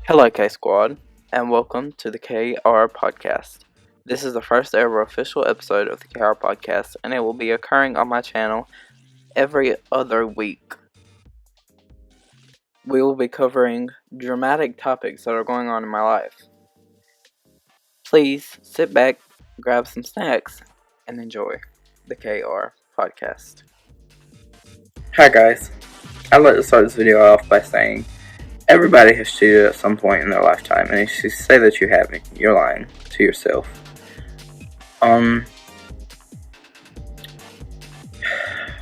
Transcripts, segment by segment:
Hello, K Squad, and welcome to the KR Podcast. This is the first ever official episode of the KR Podcast, and it will be occurring on my channel every other week. We will be covering dramatic topics that are going on in my life. Please sit back, grab some snacks, and enjoy the KR Podcast. Hi guys, I'd like to start this video off by saying everybody has cheated at some point in their lifetime, and if you say that you haven't, you're lying to yourself.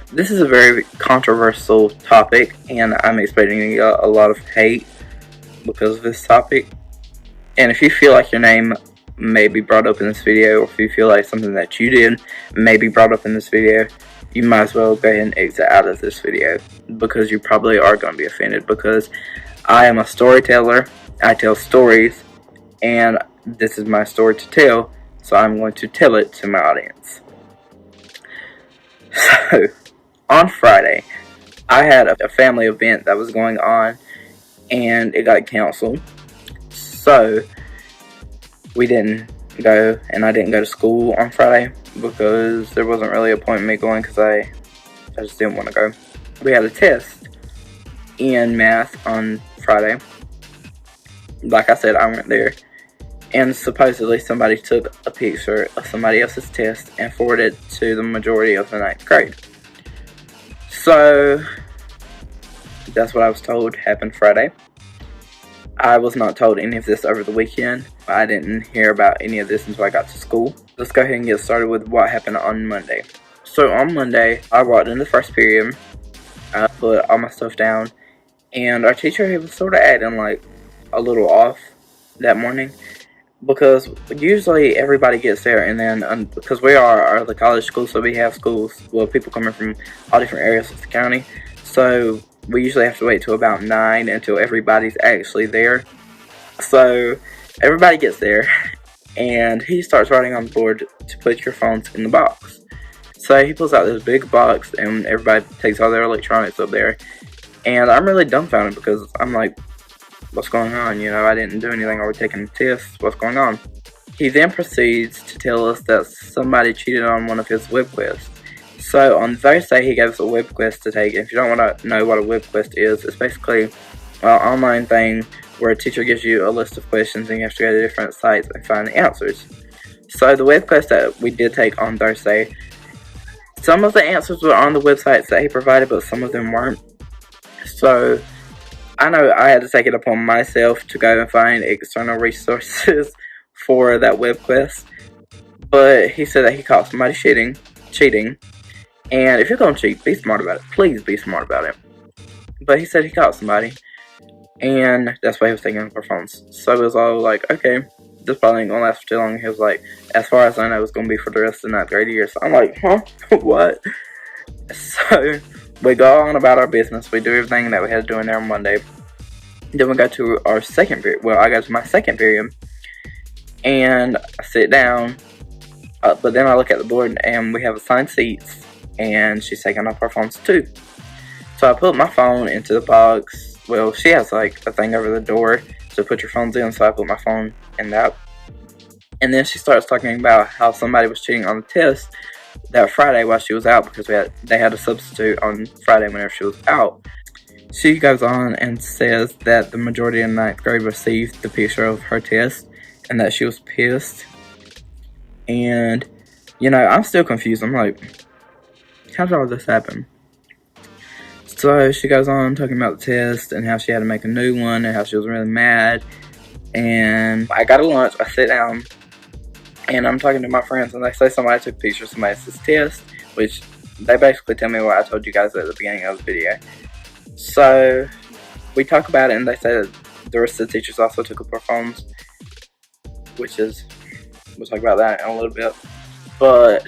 This is a very controversial topic, and I'm expecting a lot of hate because of this topic. And if you feel like your name may be brought up in this video, or if you feel like something that you did may be brought up in this video, you might as well go ahead and exit out of this video, because you probably are going to be offended, because I am a storyteller. I tell stories, and this is my story to tell, so I'm going to tell it to my audience. So, on Friday, I had a family event that was going on, and it got canceled. So, we didn't go, and I didn't go to school on Friday, because there wasn't really a point in me going, because I just didn't want to go. We had a test in math on Friday. Like I said, I went there, and supposedly somebody took a picture of somebody else's test and forwarded it to the majority of the 9th grade. So that's what I was told happened Friday. I was not told any of this over the weekend. I didn't hear about any of this until I got to school. Let's go ahead and get started with what happened on Monday. So on Monday, I walked in the first period. I put all my stuff down, and our teacher, he was sort of acting like a little off that morning, because usually everybody gets there, and then because we are the college school, so we have schools, well, people coming from all different areas of the county, so we usually have to wait till about 9 until everybody's actually there. So everybody gets there, and he starts writing on the board to put your phones in the box. So he pulls out this big box, and everybody takes all their electronics up there. And I'm really dumbfounded, because I'm like, what's going on? You know, I didn't do anything. I was taking tests. What's going on? He then proceeds to tell us that somebody cheated on one of his web quests. So on Thursday, he gave us a web quest to take. If you don't want to know what a web quest is, it's basically an online thing where a teacher gives you a list of questions, and you have to go to different sites and find the answers. So the web quest that we did take on Thursday, some of the answers were on the websites that he provided, but some of them weren't. So I know I had to take it upon myself to go and find external resources for that web quest. But he said that he caught somebody cheating. And if you're going to cheat, be smart about it. Please be smart about it. But he said he caught somebody, and that's why he was taking up our phones. So it was all like, okay, this probably ain't going to last for too long. He was like, as far as I know, it's going to be for the rest of the 9th grade year. So I'm like, huh? What? So we go on about our business. We do everything that we had to do in there on Monday. Then we go to our second period. Well, I go to my second period, and I sit down. But then I look at the board, and we have assigned seats, and she's taking off our phones too. So I put my phone into the box. Well, she has like a thing over the door to put your phones in, so I put my phone in that. And then she starts talking about how somebody was cheating on the test that Friday while she was out, because they had a substitute on Friday whenever she was out. She goes on and says that the majority of 9th grade received the picture of her test, and that she was pissed. And, you know, I'm still confused. I'm like, how did all this happen? So she goes on talking about the test, and how she had to make a new one, and how she was really mad. And I got a lunch, I sit down, and I'm talking to my friends, and they say somebody took a picture of somebody else's test, which they basically tell me what I told you guys at the beginning of the video. So we talk about it, and they say that the rest of the teachers also took up our phones, which is, we'll talk about that in a little bit. But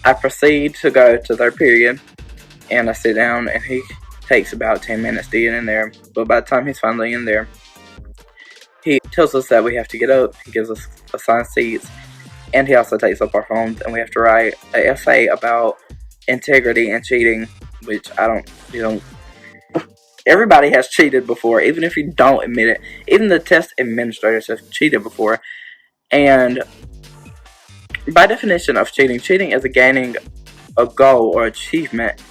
I proceed to go to their period, and I sit down, and he takes about 10 minutes to get in there. But by the time he's finally in there, he tells us that we have to get up. He gives us assigned seats, and he also takes up our phones, and we have to write an essay about integrity and cheating, which Everybody has cheated before, even if you don't admit it. Even the test administrators have cheated before. And by definition of cheating, cheating is gaining a goal or achievement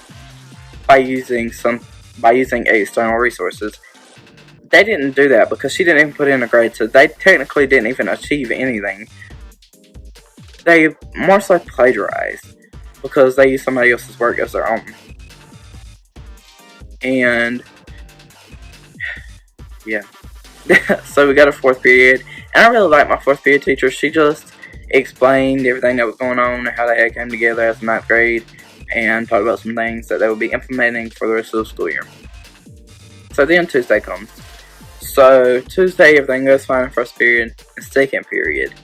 by using external resources. They didn't do that because she didn't even put in a grade, so they technically didn't even achieve anything. They more so plagiarized because they used somebody else's work as their own. And yeah. So we got a fourth period, and I really like my fourth period teacher. She just explained everything that was going on and how they had came together as ninth grade, and talked about some things that they would be implementing for the rest of the school year. So then Tuesday comes. So Tuesday, everything goes fine in first period. And second period,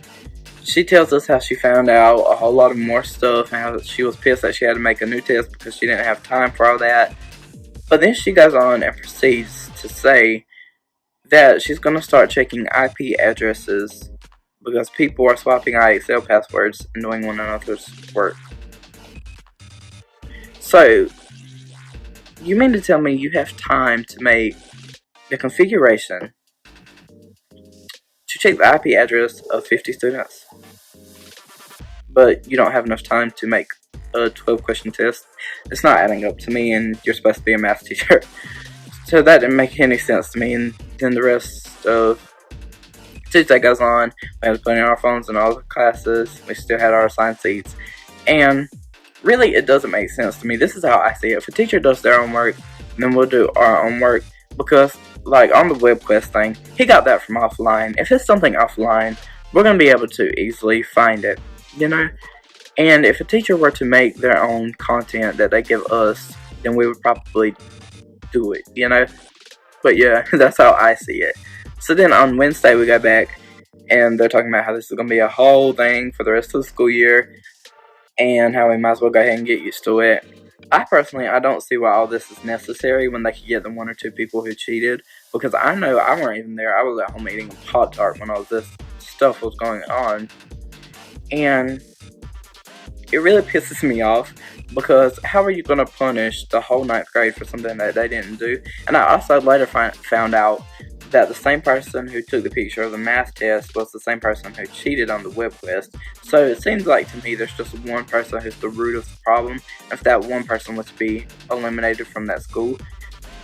she tells us how she found out a whole lot of more stuff and how she was pissed that she had to make a new test because she didn't have time for all that. But then she goes on and proceeds to say that she's going to start checking IP addresses because people are swapping out Excel passwords and doing one another's work. So, you mean to tell me you have time to make the configuration to check the IP address of 50 students, but you don't have enough time to make a 12-question test? It's not adding up to me, and you're supposed to be a math teacher. So that didn't make any sense to me, and then the rest of Tuesday goes on. We had to put in our phones in all the classes. We still had our assigned seats. And really, it doesn't make sense to me. This is how I see it. If a teacher does their own work, then we'll do our own work. Because, like, on the web quest thing, he got that from offline. If it's something offline, we're going to be able to easily find it, you know? And if a teacher were to make their own content that they give us, then we would probably do it, you know? But yeah, that's how I see it. So then on Wednesday we go back, and they're talking about how this is going to be a whole thing for the rest of the school year, and how we might as well go ahead and get used to it. I don't see why all this is necessary when they could get the one or two people who cheated, because I know I weren't even there. I was at home eating a Pop-Tart when all this stuff was going on. And it really pisses me off, because how are you going to punish the whole ninth grade for something that they didn't do? And I also later found out that the same person who took the picture of the math test was the same person who cheated on the web quest. So it seems like to me there's just one person who's the root of the problem. If that one person was to be eliminated from that school,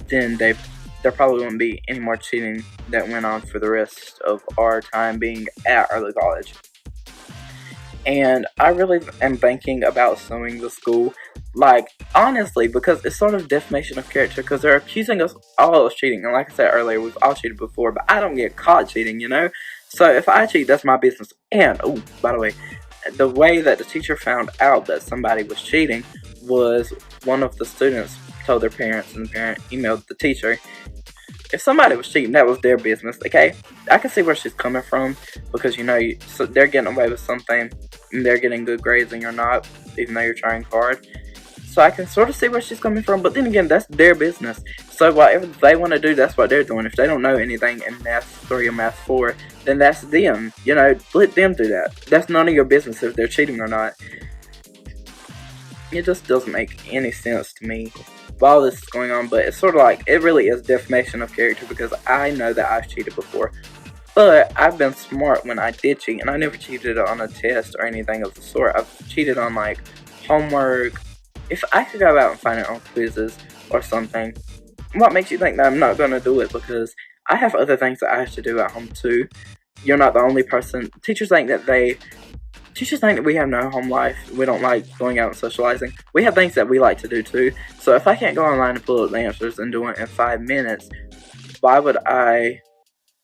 then there probably wouldn't be any more cheating that went on for the rest of our time being at early college. And I really am thinking about suing the school, like, honestly, because it's sort of defamation of character, because they're accusing us all of cheating, and like I said earlier, we've all cheated before, but I don't get caught cheating, you know? So if I cheat, that's my business. And, oh, by the way, the way that the teacher found out that somebody was cheating was one of the students told their parents, and the parent emailed the teacher. If somebody was cheating, that was their business, okay? I can see where she's coming from, because, you know, so they're getting away with something, and they're getting good grades, and you're not, even though you're trying hard. So I can sort of see where she's coming from, but then again, that's their business. So whatever they want to do, that's what they're doing. If they don't know anything in Math 3 or Math 4, then that's them. You know, let them do that. That's none of your business if they're cheating or not. It just doesn't make any sense to me while this is going on, but it's sort of like, it really is defamation of character, because I know that I've cheated before. But I've been smart when I did cheat, and I never cheated on a test or anything of the sort. I've cheated on, like, homework. If I could go out and find it on quizzes or something, what makes you think that I'm not going to do it? Because I have other things that I have to do at home too. You're not the only person. Teachers think that we have no home life. We don't like going out and socializing. We have things that we like to do too. So if I can't go online and pull up the answers and do it in 5 minutes, why would I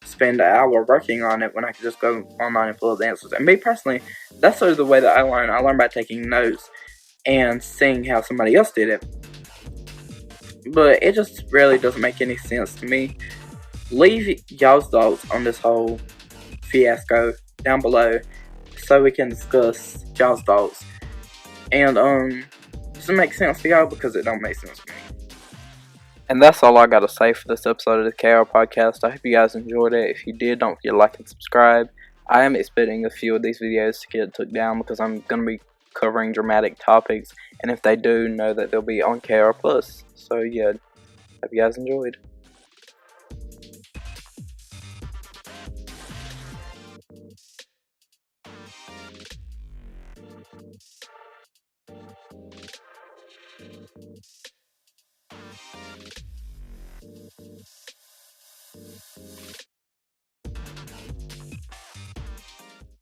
spend an hour working on it when I could just go online and pull up the answers? And me personally, that's sort of the way that I learn. I learn by taking notes and seeing how somebody else did it. But it just really doesn't make any sense to me. Leave y'all's thoughts on this whole fiasco down below, so we can discuss y'all's thoughts. And does it make sense to y'all? Because it don't make sense to me. And that's all I gotta say for this episode of the KR Podcast. I hope you guys enjoyed it. If you did, don't forget to like and subscribe. I am expecting a few of these videos to get took down, because I'm gonna be covering dramatic topics, and if they do, know that they'll be on KR+. So yeah, hope you guys enjoyed.